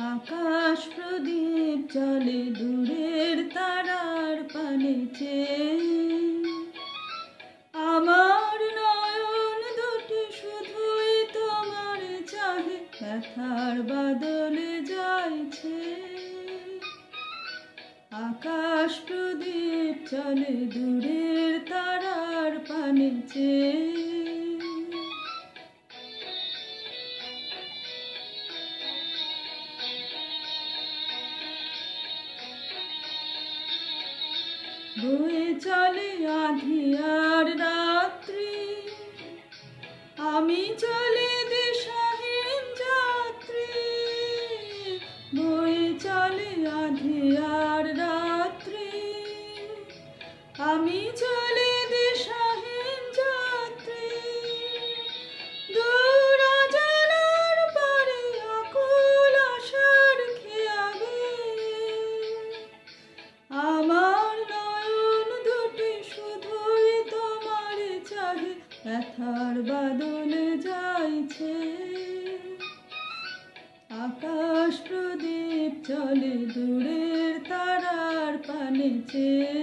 আকাশ প্রদীপ চলে দূরের তারার পানে চেয়ে। আমার নয়ন দুটি শুধুই তোমার চাহে, ব্যথার বাদলে যাইছে। আকাশ প্রদীপ চলে দূরের তারার পানে চেয়ে। বয়ে চলে আঁধিয়ার রাত্রি, আমি চলে দিশাহীন যাত্রী। বয়ে চলে আঁধিয়ার রাত্রি, আমি চলে দিশাহীন যাত্রী। দূর অজানার পারে আকুল আশার খেয়াবে, আমার নয়ন দুটি শুধুই তোমার চাহে, ব্যথার বাদলে যাইছে। আকাশ প্রদীপ চলে দূরের তারার পানে চেয়ে।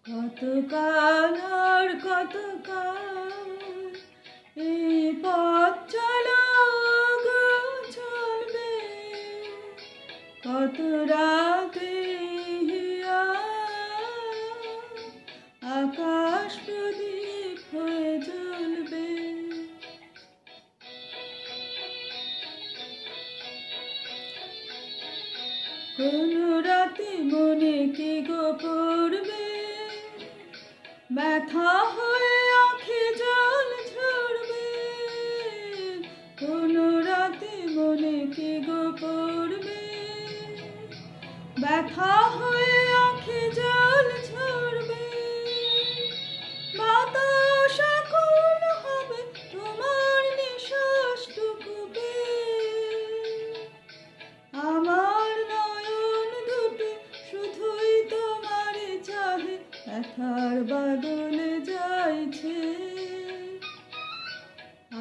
কতকাল আর কতকাল এই পথ চলা গো চলবে, কত রাতে হিয়া আকাশ প্রদীপ হয়ে জ্বলবে। কোন রাতে মনে কি গো পড়বে, ব্যথা হয়ে আঁখে জল ঝরবে। কোন রাতে মনে কি গো পড়বে, ব্যথা হয়ে আঁখে জল ঝরবে। বাতাস আকুল হবে তোমার নিঃশ্বাসটুকু পেয়ে। আমার নয়ন দুটি শুধুই তোমার চাহে, ব্যথার বাদলে যাইছে।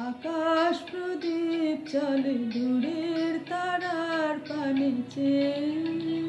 আকাশ প্রদীপ চলে দূরের তারার পানে চেয়ে।